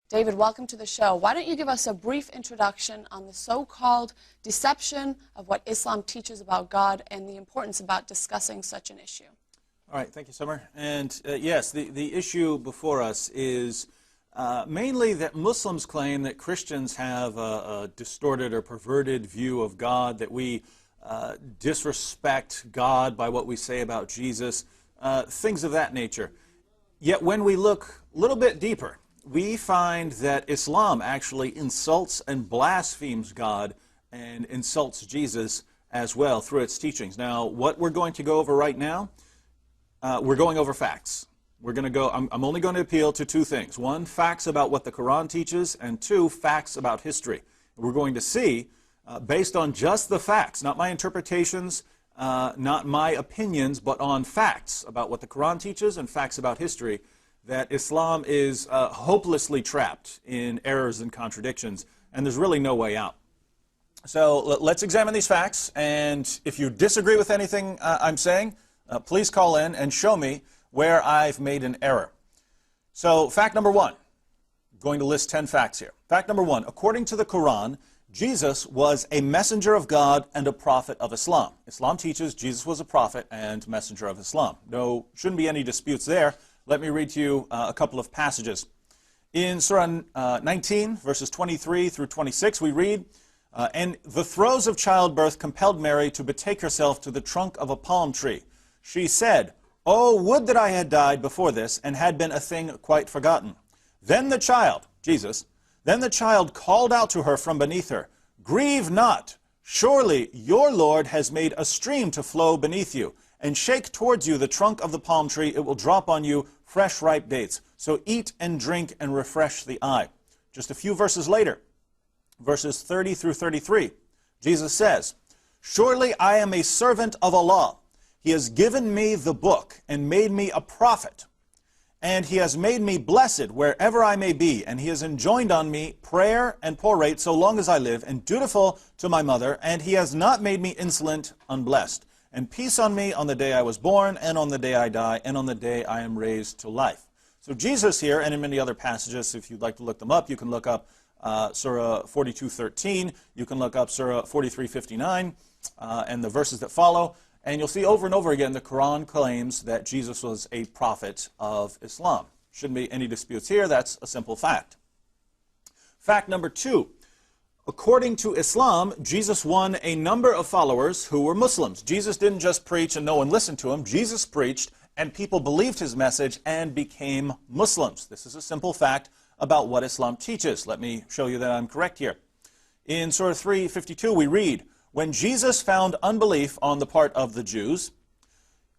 David, welcome to the show. Why don't you give us a brief introduction on the so-called deception of what Islam teaches about God and the importance about discussing such an issue? All right, thank you, Summer. And yes, the issue before us is mainly that Muslims claim that Christians have a distorted or perverted view of God, that we disrespect God by what we say about Jesus, things of that nature. Yet when we look a little bit deeper, we find that Islam actually insults and blasphemes God and insults Jesus as well through its teachings. Now, what we're going to go over right now, we're going over facts. We're going to go, I'm only going to appeal to two things. One, facts about what the Quran teaches, and two, facts about history. We're going to see, based on just the facts, not my interpretations, not my opinions, but on facts about what the Quran teaches and facts about history, that Islam is hopelessly trapped in errors and contradictions, and there's really no way out. So let's examine these facts, and if you disagree with anything I'm saying, please call in and show me where I've made an error. So fact number one, I'm going to list 10 facts here. Fact number one, according to the Quran, Jesus was a messenger of God and a prophet of Islam. Islam teaches Jesus was a prophet and messenger of Islam. No, shouldn't be any disputes there. Let me read to you a couple of passages. In Surah 19, verses 23 through 26, we read, "And the throes of childbirth compelled Mary to betake herself to the trunk of a palm tree. She said, 'Oh, would that I had died before this and had been a thing quite forgotten.' Then the child," Jesus, "then the child called out to her from beneath her, 'Grieve not, surely your Lord has made a stream to flow beneath you, and shake towards you the trunk of the palm tree, it will drop on you fresh ripe dates. So eat and drink and refresh the eye.'" Just a few verses later, verses 30 through 33, Jesus says, "Surely I am a servant of Allah. He has given me the book and made me a prophet. And he has made me blessed wherever I may be, and he has enjoined on me prayer and porate so long as I live, and dutiful to my mother, and he has not made me insolent, unblessed. And peace on me on the day I was born, and on the day I die, and on the day I am raised to life." So Jesus here, and in many other passages, if you'd like to look them up, you can look up Surah 42:13, you can look up Surah 43:59, and the verses that follow, and you'll see over and over again the Quran claims that Jesus was a prophet of Islam. Shouldn't be any disputes here, that's a simple fact. Fact number two. According to Islam, Jesus won a number of followers who were Muslims. Jesus didn't just preach and no one listened to him. Jesus preached and people believed his message and became Muslims. This is a simple fact about what Islam teaches. Let me show you that I'm correct here. In Surah 3:52 we read, "When Jesus found unbelief on the part of the Jews,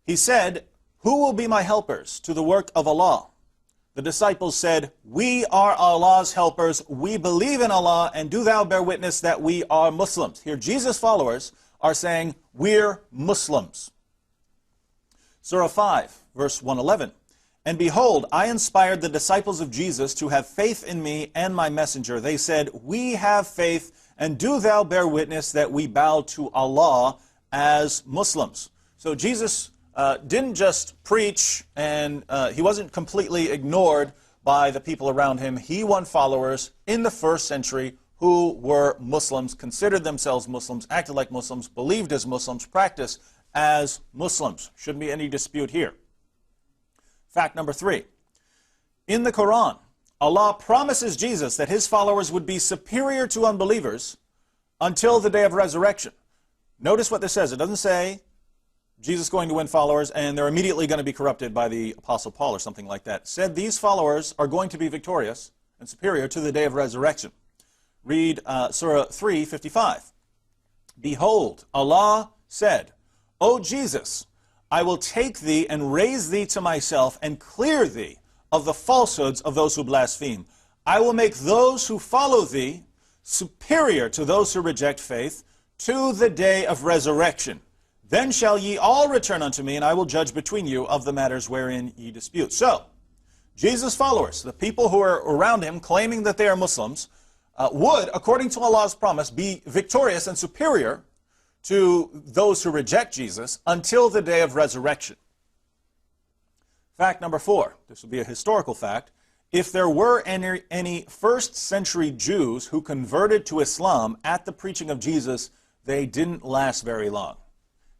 he said, 'Who will be my helpers to the work of Allah?' The disciples said, 'We are Allah's helpers. We believe in Allah, and do thou bear witness that we are Muslims.'" Here, Jesus' followers are saying, "We're Muslims." Surah 5, verse 111. "And behold, I inspired the disciples of Jesus to have faith in me and my messenger. They said, 'We have faith, and do thou bear witness that we bow to Allah as Muslims.'" So Jesus didn't just preach, and he wasn't completely ignored by the people around him. He won followers in the first century who were Muslims, considered themselves Muslims, acted like Muslims, believed as Muslims, practiced as Muslims. Shouldn't be any dispute here. Fact number three. In the Quran, Allah promises Jesus that his followers would be superior to unbelievers until the day of resurrection. Notice what this says. It doesn't say Jesus is going to win followers and they're immediately going to be corrupted by the Apostle Paul or something like that. It said these followers are going to be victorious and superior to the day of resurrection. Read Surah 3:55. "Behold, Allah said, 'O Jesus, I will take thee and raise thee to myself and clear thee of the falsehoods of those who blaspheme. I will make those who follow thee superior to those who reject faith to the day of resurrection. Then shall ye all return unto me, and I will judge between you of the matters wherein ye dispute.'" So, Jesus' followers, the people who are around him claiming that they are Muslims, would, according to Allah's promise, be victorious and superior to those who reject Jesus until the day of resurrection. Fact number 4, this will be a historical fact. if there were any first century Jews who converted to Islam at the preaching of Jesus, they didn't last very long.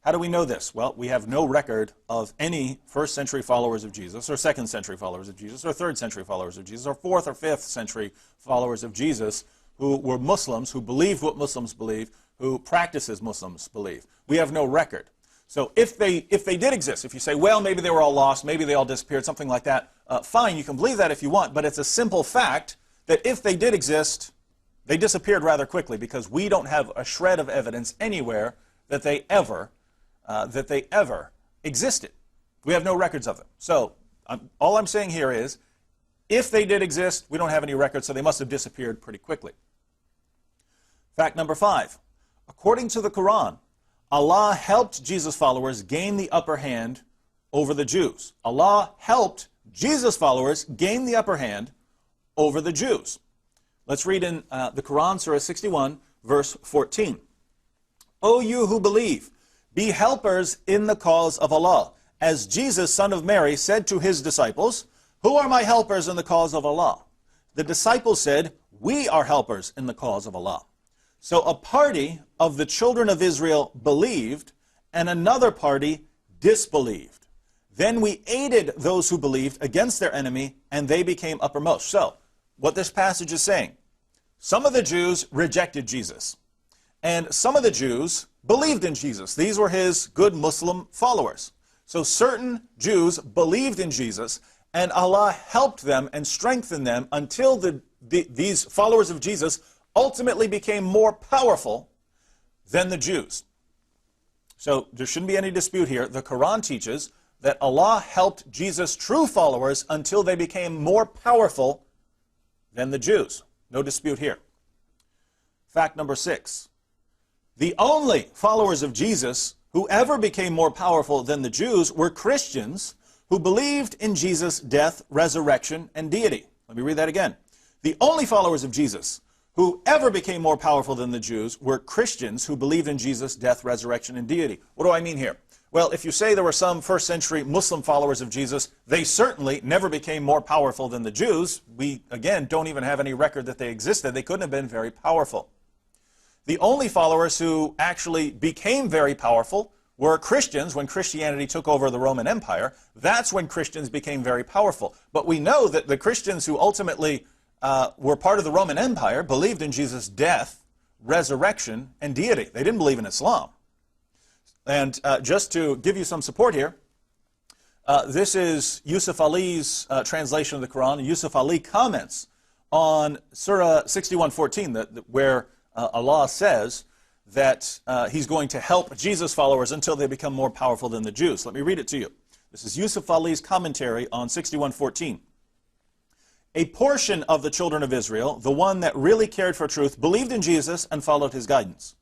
How do we know this? Well, we have no record of any first century followers of Jesus, or second century followers of Jesus, or third century followers of Jesus, or fourth or fifth century followers of Jesus who were Muslims, who believed what Muslims believe, who practice as Muslims believe. We have no record. So if they did exist, if you say, well, maybe they were all lost, maybe they all disappeared, something like that, fine, you can believe that if you want, but it's a simple fact that if they did exist, they disappeared rather quickly, because we don't have a shred of evidence anywhere that they ever existed. We have no records of them. So all I'm saying here is, if they did exist, we don't have any records, so they must have disappeared pretty quickly. Fact number 5. According to the Quran, Allah helped Jesus' followers gain the upper hand over the Jews. Allah helped Jesus' followers gain the upper hand over the Jews. Let's read in the Quran, Surah 61, verse 14. O you who believe, be helpers in the cause of Allah. As Jesus, son of Mary, said to his disciples, who are my helpers in the cause of Allah? The disciples said, we are helpers in the cause of Allah. So a party of the children of Israel believed, and another party disbelieved. Then we aided those who believed against their enemy, and they became uppermost. So, what this passage is saying, some of the Jews rejected Jesus, and some of the Jews believed in Jesus. These were his good Muslim followers. So certain Jews believed in Jesus, and Allah helped them and strengthened them until these followers of Jesus ultimately became more powerful than the Jews. So there shouldn't be any dispute here. The Quran teaches that Allah helped Jesus' true followers until they became more powerful than the Jews. No dispute here. Fact number 6. The only followers of Jesus who ever became more powerful than the Jews were Christians who believed in Jesus' death, resurrection, and deity. Let me read that again. The only followers of Jesus who ever became more powerful than the Jews were Christians who believed in Jesus' death, resurrection, and deity. What do I mean here? Well, if you say there were some first century Muslim followers of Jesus, they certainly never became more powerful than the Jews. We, again, don't even have any record that they existed. They couldn't have been very powerful. The only followers who actually became very powerful were Christians when Christianity took over the Roman Empire. That's when Christians became very powerful. But we know that the Christians who ultimately were part of the Roman Empire believed in Jesus' death, resurrection, and deity. They didn't believe in Islam. And just to give you some support here, this is Yusuf Ali's translation of the Quran. Yusuf Ali comments on Surah 61:14, where Allah says that he's going to help Jesus' followers until they become more powerful than the Jews. Let me read it to you. This is Yusuf Ali's commentary on 61:14. A portion of the children of Israel, the one that really cared for truth, believed in Jesus and followed his guidance.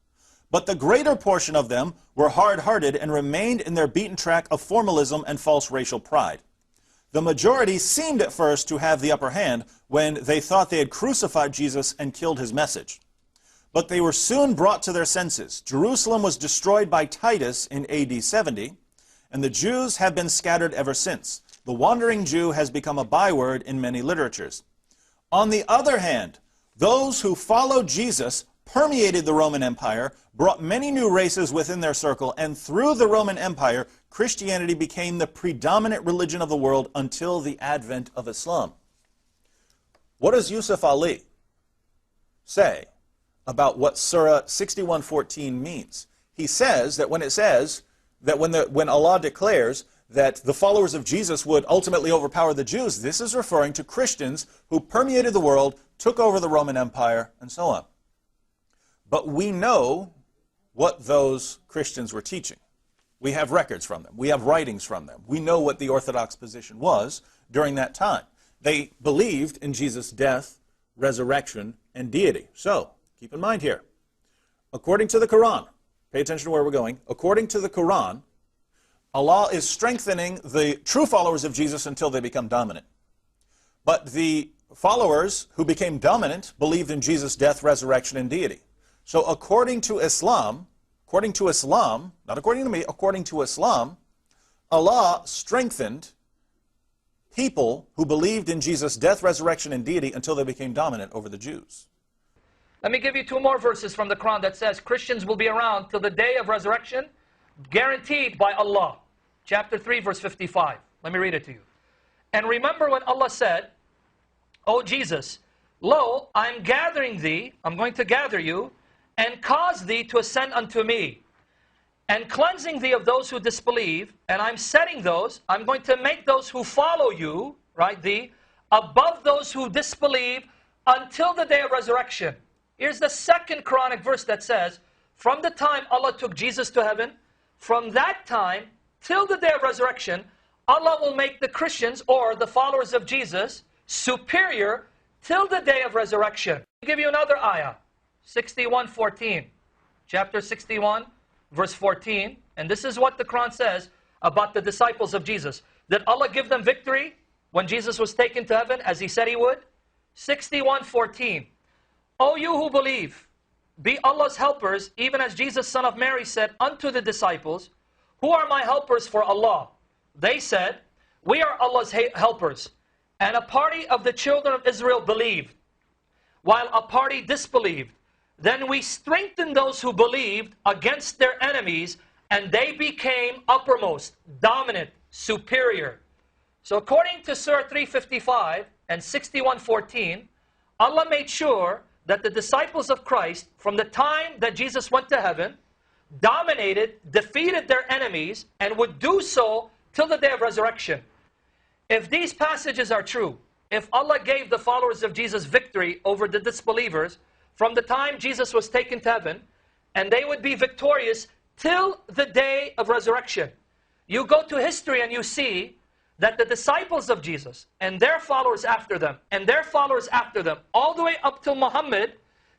But the greater portion of them were hard-hearted and remained in their beaten track of formalism and false racial pride. The majority seemed at first to have the upper hand when they thought they had crucified Jesus and killed his message. But they were soon brought to their senses. Jerusalem was destroyed by Titus in AD 70, and the Jews have been scattered ever since. The wandering Jew has become a byword in many literatures. On the other hand, those who followed Jesus permeated the Roman Empire, brought many new races within their circle, and through the Roman Empire, Christianity became the predominant religion of the world until the advent of Islam. What does Yusuf Ali say about what Surah 61:14 means? He says that when it says that when Allah declares that the followers of Jesus would ultimately overpower the Jews, this is referring to Christians who permeated the world, took over the Roman Empire, and so on. But we know what those Christians were teaching. We have records from them. We have writings from them. We know what the Orthodox position was during that time. They believed in Jesus' death, resurrection, and deity. So, keep in mind here, according to the Quran, pay attention to where we're going, according to the Quran, Allah is strengthening the true followers of Jesus until they become dominant. But the followers who became dominant believed in Jesus' death, resurrection, and deity. So according to Islam, not according to me, according to Islam, Allah strengthened people who believed in Jesus' death, resurrection, and deity until they became dominant over the Jews. Let me give you two more verses from the Quran that says Christians will be around till the day of resurrection, guaranteed by Allah. Chapter 3, verse 55. Let me read it to you. And remember when Allah said, O Jesus, lo, I am gathering thee, I'm going to gather you, and cause thee to ascend unto me, and cleansing thee of those who disbelieve, and I'm setting those, I'm going to make those who follow you, right, thee, above those who disbelieve until the day of resurrection. Here's the second Quranic verse that says, from the time Allah took Jesus to heaven, from that time till the day of resurrection, Allah will make the Christians, or the followers of Jesus, superior till the day of resurrection. I'll give you another ayah, 61:14. Chapter 61, verse 14. And this is what the Quran says about the disciples of Jesus. Did Allah give them victory when Jesus was taken to heaven, as He said He would? 61:14. O you who believe, be Allah's helpers, even as Jesus, son of Mary, said unto the disciples, who are my helpers for Allah? They said, we are Allah's helpers. And a party of the children of Israel believed, while a party disbelieved. Then we strengthened those who believed against their enemies, and they became uppermost, dominant, superior. So according to Surah 355 and 61:14, Allah made sure that the disciples of Christ, from the time that Jesus went to heaven, dominated, defeated their enemies, and would do so till the day of resurrection. If these passages are true, if Allah gave the followers of Jesus victory over the disbelievers from the time Jesus was taken to heaven, and they would be victorious till the day of resurrection. You go to history and you see that the disciples of Jesus and their followers after them and their followers after them, all the way up till Muhammad,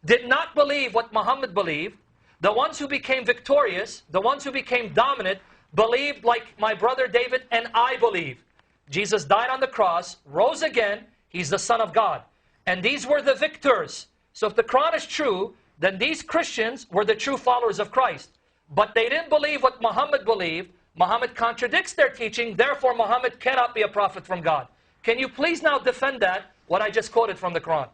did not believe what Muhammad believed. The ones who became victorious, the ones who became dominant, believed like my brother David and I believe. Jesus died on the cross, rose again, He's the Son of God. And these were the victors. So if the Quran is true, then these Christians were the true followers of Christ. But they didn't believe what Muhammad believed. Muhammad contradicts their teaching, therefore Muhammad cannot be a prophet from God. Can you please now defend that, what I just quoted from the Quran?